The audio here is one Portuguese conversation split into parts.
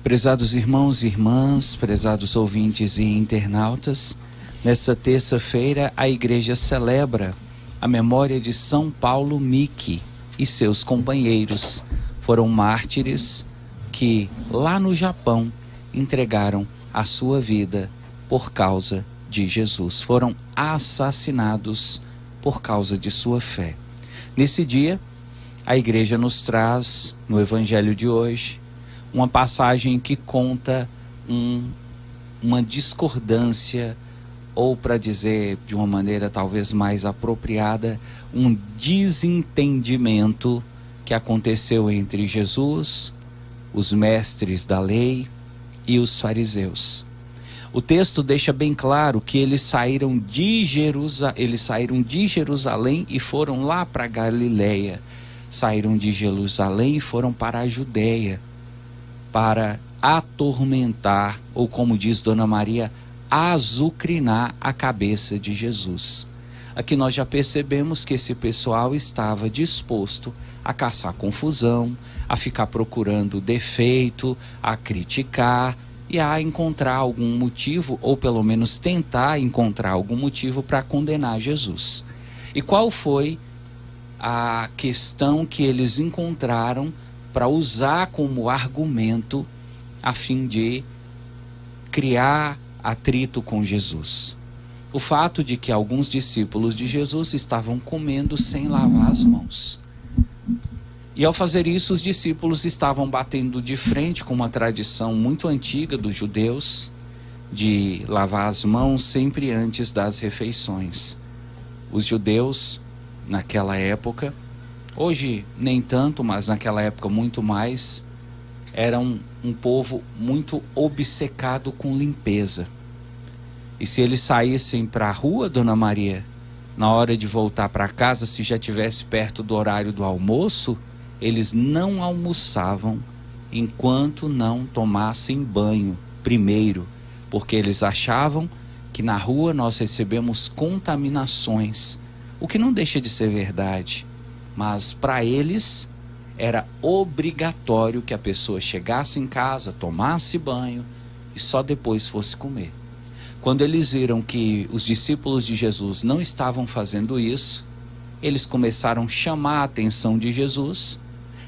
Prezados irmãos e irmãs, prezados ouvintes e internautas, nesta terça-feira a Igreja celebra a memória de São Paulo Miki e seus companheiros. Foram mártires que, lá no Japão, entregaram a sua vida por causa de Jesus. Foram assassinados por causa de sua fé. Nesse dia, a Igreja nos traz, no Evangelho de hoje, uma passagem que conta uma discordância, ou para dizer de uma maneira talvez mais apropriada, um desentendimento que aconteceu entre Jesus, os mestres da lei e os fariseus. O texto deixa bem claro que eles saíram de Jerusalém e foram lá para Galileia. Saíram de Jerusalém e foram para a Judeia, para atormentar, ou como diz Dona Maria, azucrinar a cabeça de Jesus. Aqui nós já percebemos que esse pessoal estava disposto a caçar confusão, a ficar procurando defeito, a criticar e a encontrar algum motivo, ou pelo menos tentar encontrar algum motivo para condenar Jesus. E qual foi a questão que eles encontraram para usar como argumento a fim de criar atrito com Jesus? O fato de que alguns discípulos de Jesus estavam comendo sem lavar as mãos. E ao fazer isso, os discípulos estavam batendo de frente com uma tradição muito antiga dos judeus de lavar as mãos sempre antes das refeições. Os judeus, naquela época, hoje nem tanto, mas naquela época muito mais, eram um povo muito obcecado com limpeza. E se eles saíssem para a rua, Dona Maria, na hora de voltar para casa, se já estivesse perto do horário do almoço, eles não almoçavam enquanto não tomassem banho primeiro, porque eles achavam que na rua nós recebemos contaminações, o que não deixa de ser verdade, mas para eles era obrigatório que a pessoa chegasse em casa, tomasse banho e só depois fosse comer. Quando eles viram que os discípulos de Jesus não estavam fazendo isso, eles começaram a chamar a atenção de Jesus,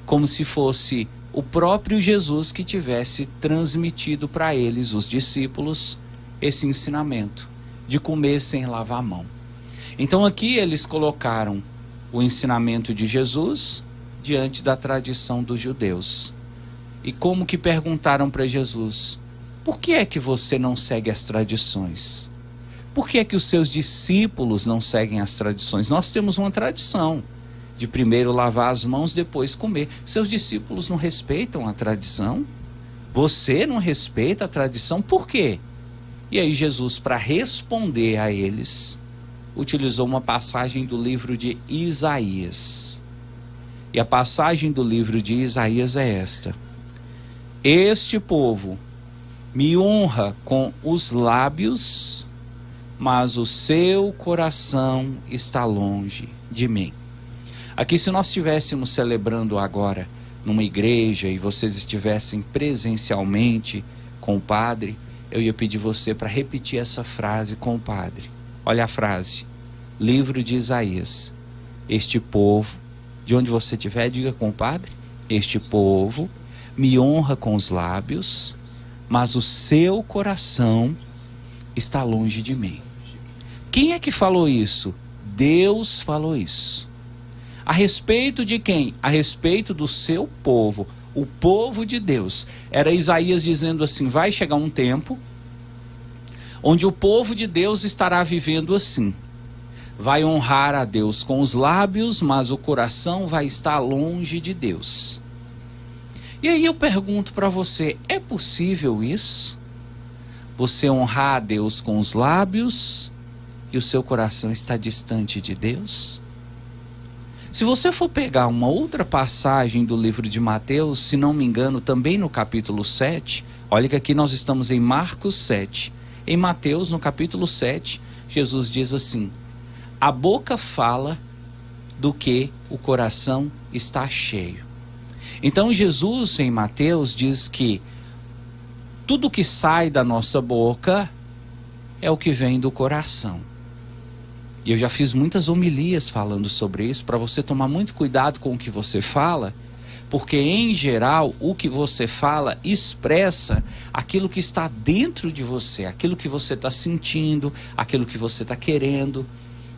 como se fosse o próprio Jesus que tivesse transmitido para eles, os discípulos, esse ensinamento de comer sem lavar a mão. Então aqui eles colocaram o ensinamento de Jesus diante da tradição dos judeus. E como que perguntaram para Jesus: por que é que você não segue as tradições? Por que é que os seus discípulos não seguem as tradições? Nós temos uma tradição de primeiro lavar as mãos, depois comer. Seus discípulos não respeitam a tradição? Você não respeita a tradição? Por quê? E aí Jesus, para responder a eles, utilizou uma passagem do livro de Isaías. E a passagem do livro de Isaías é esta: este povo me honra com os lábios, mas o seu coração está longe de mim. Aqui, se nós estivéssemos celebrando agora numa igreja e vocês estivessem presencialmente com o padre, eu ia pedir você para repetir essa frase com o padre. Olha a frase, livro de Isaías: este povo, de onde você estiver, diga com o padre: este povo me honra com os lábios, mas o seu coração está longe de mim. Quem é que falou isso? Deus falou isso. A respeito de quem? A respeito do seu povo, o povo de Deus. Era Isaías dizendo assim: vai chegar um tempo onde o povo de Deus estará vivendo assim. Vai honrar a Deus com os lábios, mas o coração vai estar longe de Deus. E aí eu pergunto para você, é possível isso? Você honrar a Deus com os lábios e o seu coração está distante de Deus? Se você for pegar uma outra passagem do livro de Mateus, se não me engano, também no capítulo 7, olha que aqui nós estamos em Marcos 7. Em Mateus, no capítulo 7, Jesus diz assim: a boca fala do que o coração está cheio. Então Jesus, em Mateus, diz que tudo que sai da nossa boca é o que vem do coração. E eu já fiz muitas homilias falando sobre isso, para você tomar muito cuidado com o que você fala, porque em geral o que você fala expressa aquilo que está dentro de você, aquilo que você está sentindo, aquilo que você está querendo.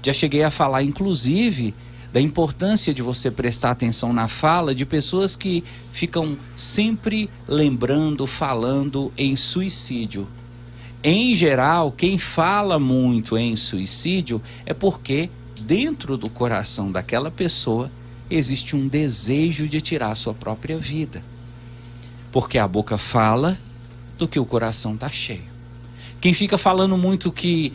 Já cheguei a falar inclusive da importância de você prestar atenção na fala de pessoas que ficam sempre lembrando, falando em suicídio. Em geral, quem fala muito em suicídio é porque dentro do coração daquela pessoa existe um desejo de tirar a sua própria vida. Porque a boca fala do que o coração está cheio. Quem fica falando muito que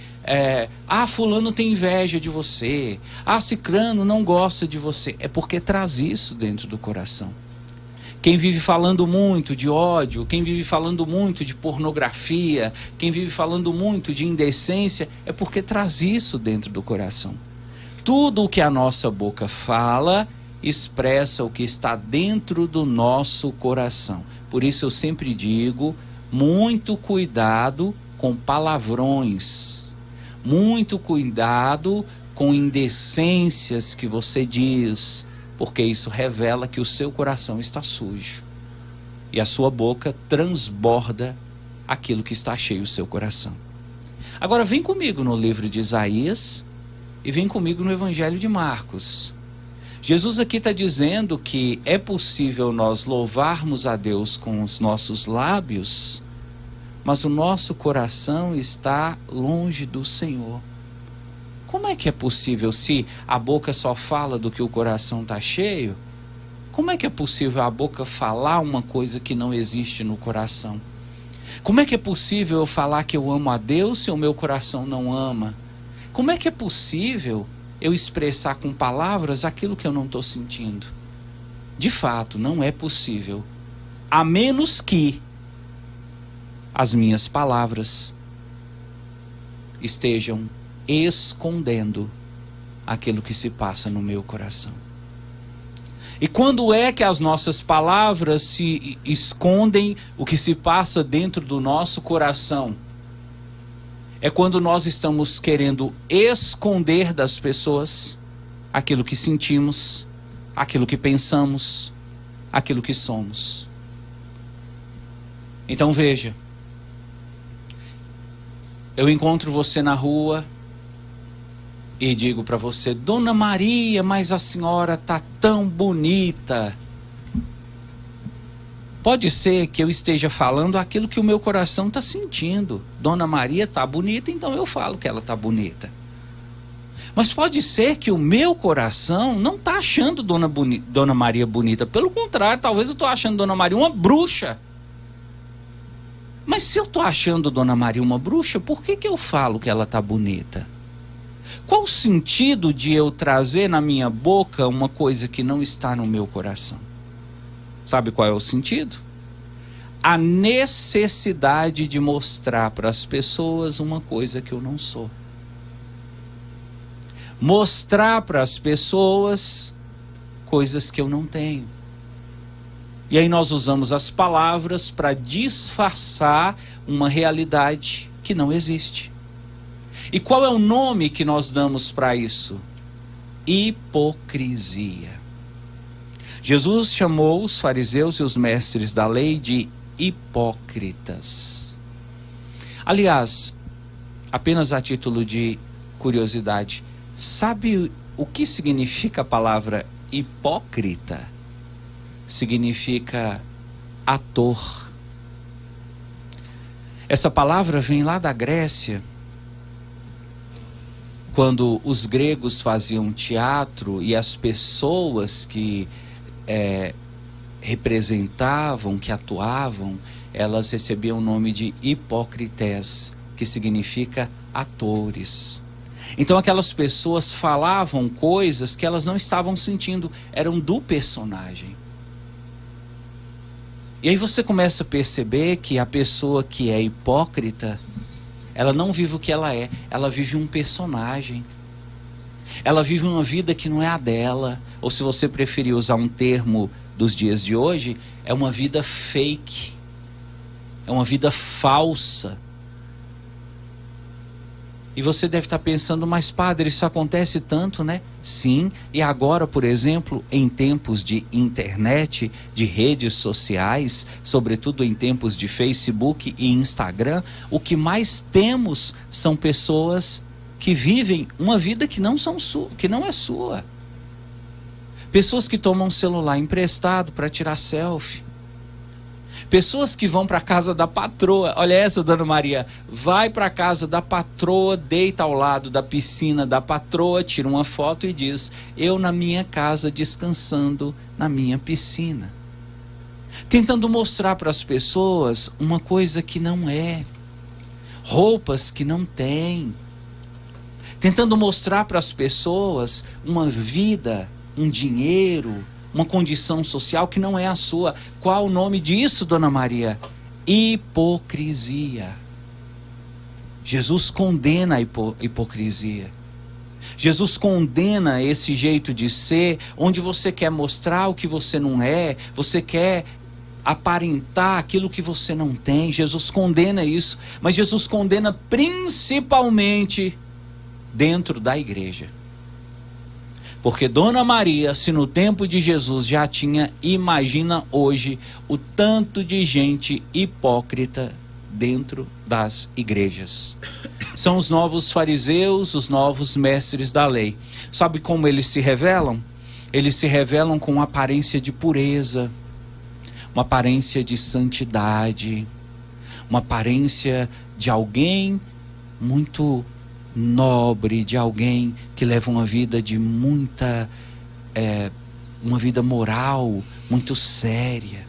fulano tem inveja de você, cicrano não gosta de você, é porque traz isso dentro do coração. Quem vive falando muito de ódio, quem vive falando muito de pornografia, quem vive falando muito de indecência, é porque traz isso dentro do coração. Tudo o que a nossa boca fala expressa o que está dentro do nosso coração. Por isso eu sempre digo, muito cuidado com palavrões, muito cuidado com indecências que você diz, porque isso revela que o seu coração está sujo e a sua boca transborda aquilo que está cheio o seu coração. Agora vem comigo no livro de Isaías e vem comigo no Evangelho de Marcos. Jesus aqui está dizendo que é possível nós louvarmos a Deus com os nossos lábios, mas o nosso coração está longe do Senhor. Como é que é possível se a boca só fala do que o coração está cheio? Como é que é possível a boca falar uma coisa que não existe no coração? Como é que é possível eu falar que eu amo a Deus se o meu coração não ama? Como é que é possível eu expressar com palavras aquilo que eu não estou sentindo? De fato, não é possível, a menos que as minhas palavras estejam escondendo aquilo que se passa no meu coração. E quando é que as nossas palavras se escondem o que se passa dentro do nosso coração? É quando nós estamos querendo esconder das pessoas aquilo que sentimos, aquilo que pensamos, aquilo que somos. Então veja, eu encontro você na rua e digo para você: Dona Maria, mas a senhora está tão bonita. Pode ser que eu esteja falando aquilo que o meu coração está sentindo. Dona Maria está bonita, então eu falo que ela está bonita. Mas pode ser que o meu coração não está achando Dona Maria bonita. Pelo contrário, talvez eu estou achando Dona Maria uma bruxa. Mas se eu estou achando Dona Maria uma bruxa, por que eu falo que ela está bonita? Qual o sentido de eu trazer na minha boca uma coisa que não está no meu coração? Sabe qual é o sentido? A necessidade de mostrar para as pessoas uma coisa que eu não sou. Mostrar para as pessoas coisas que eu não tenho. E aí nós usamos as palavras para disfarçar uma realidade que não existe. E qual é o nome que nós damos para isso? Hipocrisia. Jesus chamou os fariseus e os mestres da lei de hipócritas. Aliás, apenas a título de curiosidade, sabe o que significa a palavra hipócrita? Significa ator. Essa palavra vem lá da Grécia, quando os gregos faziam teatro e as pessoas que representavam, que atuavam, elas recebiam o nome de hipócrites, que significa atores. Então aquelas pessoas falavam coisas que elas não estavam sentindo, eram do personagem. E aí você começa a perceber que a pessoa que é hipócrita, ela não vive o que ela vive um personagem. Ela vive uma vida que não é a dela, ou se você preferir usar um termo dos dias de hoje, é uma vida fake. é uma vida falsa. E você deve estar pensando, mas padre, isso acontece tanto, né? Sim, e agora, por exemplo, em tempos de internet, de redes sociais, sobretudo em tempos de Facebook e Instagram, o que mais temos são pessoas que vivem uma vida que não é sua. Pessoas que tomam um celular emprestado para tirar selfie. Pessoas que vão para a casa da patroa. Olha essa, Dona Maria. Vai para a casa da patroa, deita ao lado da piscina da patroa, tira uma foto e diz: eu na minha casa descansando na minha piscina. Tentando mostrar para as pessoas uma coisa que não é. Roupas que não tem. Tentando mostrar para as pessoas uma vida, um dinheiro, uma condição social que não é a sua. Qual o nome disso, Dona Maria? Hipocrisia. Jesus condena a hipocrisia. Jesus condena esse jeito de ser, onde você quer mostrar o que você não é, você quer aparentar aquilo que você não tem. Jesus condena isso, mas Jesus condena principalmente dentro da igreja. Porque Dona Maria, se no tempo de Jesus já tinha, imagina hoje o tanto de gente hipócrita dentro das igrejas. São os novos fariseus, os novos mestres da lei. Sabe como eles se revelam? Eles se revelam com uma aparência de pureza, uma aparência de santidade, uma aparência de alguém muito nobre, de alguém que leva uma vida de muita, uma vida moral muito séria.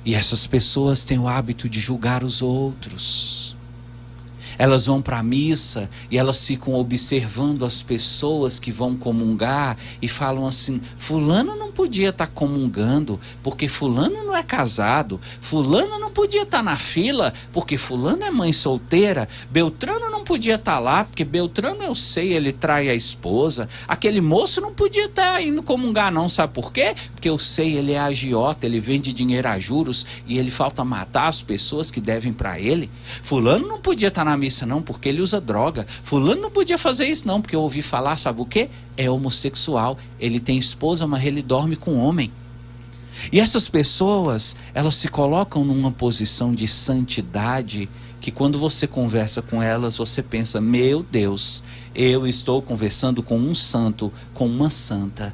E essas pessoas têm o hábito de julgar os outros. Elas vão para a missa e elas ficam observando as pessoas que vão comungar e falam assim: fulano não podia estar comungando porque fulano não é casado, fulano não podia estar na fila porque fulano é mãe solteira, Beltrano não podia estar lá porque Beltrano, eu sei, ele trai a esposa, aquele moço não podia estar indo comungar não, sabe por quê? Porque eu sei, ele é agiota, ele vende dinheiro a juros e ele falta matar as pessoas que devem para ele. Fulano não podia estar na missa não, porque ele usa droga. Fulano não podia fazer isso não, porque eu ouvi falar, sabe o quê? É homossexual, ele tem esposa, mas ele dorme com homem. E essas pessoas, elas se colocam numa posição de santidade, que quando você conversa com elas, você pensa: meu Deus, eu estou conversando com um santo, com uma santa.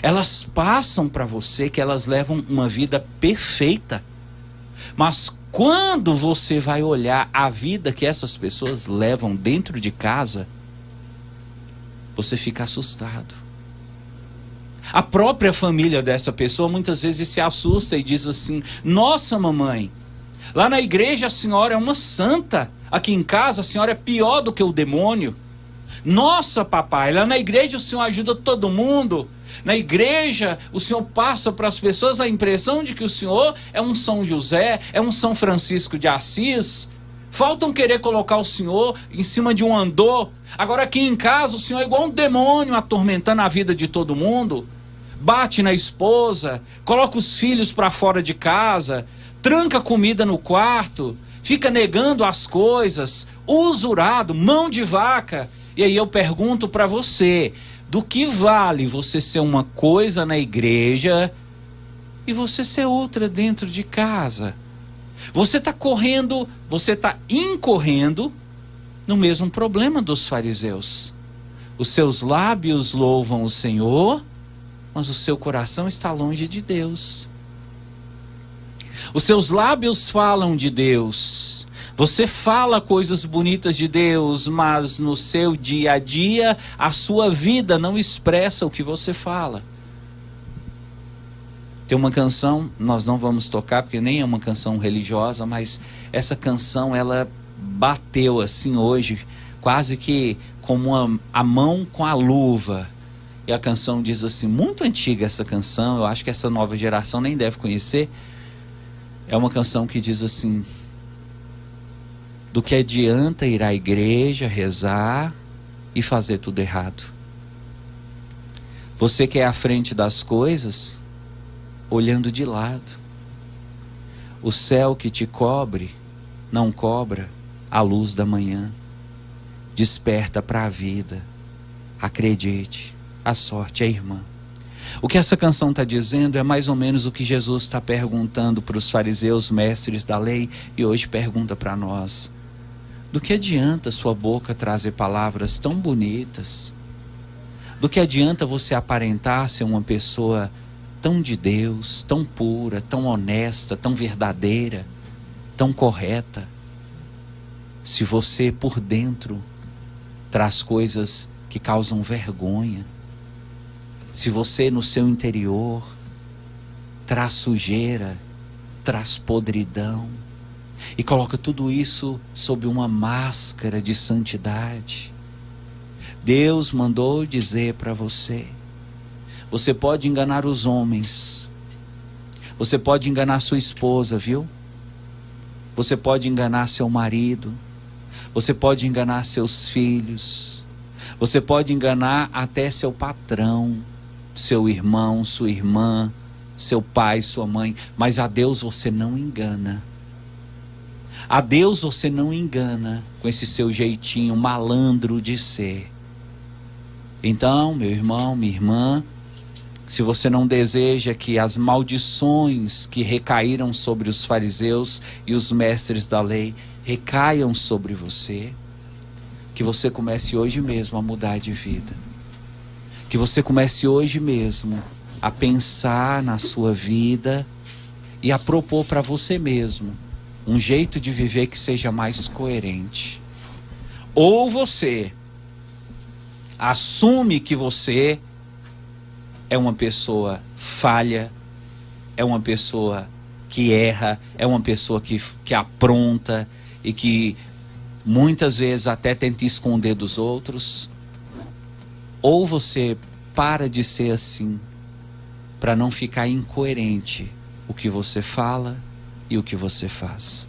Elas passam para você que elas levam uma vida perfeita, mas quando você vai olhar a vida que essas pessoas levam dentro de casa, você fica assustado. A própria família dessa pessoa muitas vezes se assusta e diz assim: nossa mamãe, lá na igreja a senhora é uma santa, aqui em casa a senhora é pior do que o demônio. Nossa papai, lá na igreja o senhor ajuda todo mundo, na igreja o senhor passa para as pessoas a impressão de que o senhor é um São José, é um São Francisco de Assis. Faltam querer colocar o senhor em cima de um andor. Agora aqui em casa o senhor é igual um demônio atormentando a vida de todo mundo. Bate na esposa, coloca os filhos para fora de casa, tranca comida no quarto, fica negando as coisas, usurado, mão de vaca. E aí eu pergunto para você: do que vale você ser uma coisa na igreja e você ser outra dentro de casa? Você está correndo, você está incorrendo no mesmo problema dos fariseus. Os seus lábios louvam o Senhor, mas o seu coração está longe de Deus. Os seus lábios falam de Deus. Você fala coisas bonitas de Deus, mas no seu dia a dia, a sua vida não expressa o que você fala. Tem uma canção, nós não vamos tocar, porque nem é uma canção religiosa, mas essa canção, ela bateu assim hoje, quase que como a mão com a luva. E a canção diz assim, muito antiga essa canção, eu acho que essa nova geração nem deve conhecer. É uma canção que diz assim: do que adianta ir à igreja, rezar e fazer tudo errado? Você que é à frente das coisas, olhando de lado. O céu que te cobre não cobra a luz da manhã. Desperta para a vida. Acredite, a sorte é irmã. O que essa canção está dizendo é mais ou menos o que Jesus está perguntando para os fariseus, mestres da lei, e hoje pergunta para nós. Do que adianta sua boca trazer palavras tão bonitas? Do que adianta você aparentar ser uma pessoa tão de Deus, tão pura, tão honesta, tão verdadeira, tão correta, se você por dentro traz coisas que causam vergonha? Se você no seu interior traz sujeira, traz podridão e coloca tudo isso sob uma máscara de santidade? Deus mandou dizer para você: você pode enganar os homens, você pode enganar sua esposa, viu? Você pode enganar seu marido, você pode enganar seus filhos, você pode enganar até seu patrão, seu irmão, sua irmã, seu pai, sua mãe, mas a Deus você não engana. A Deus você não engana com esse seu jeitinho malandro de ser. Então, meu irmão, minha irmã, se você não deseja que as maldições que recaíram sobre os fariseus e os mestres da lei recaiam sobre você, que você comece hoje mesmo a mudar de vida. Que você comece hoje mesmo a pensar na sua vida e a propor para você mesmo um jeito de viver que seja mais coerente. Ou você assume que você é uma pessoa falha, é uma pessoa que erra, é uma pessoa que apronta e que muitas vezes até tenta esconder dos outros. Ou você para de ser assim, para não ficar incoerente o que você fala e o que você faz.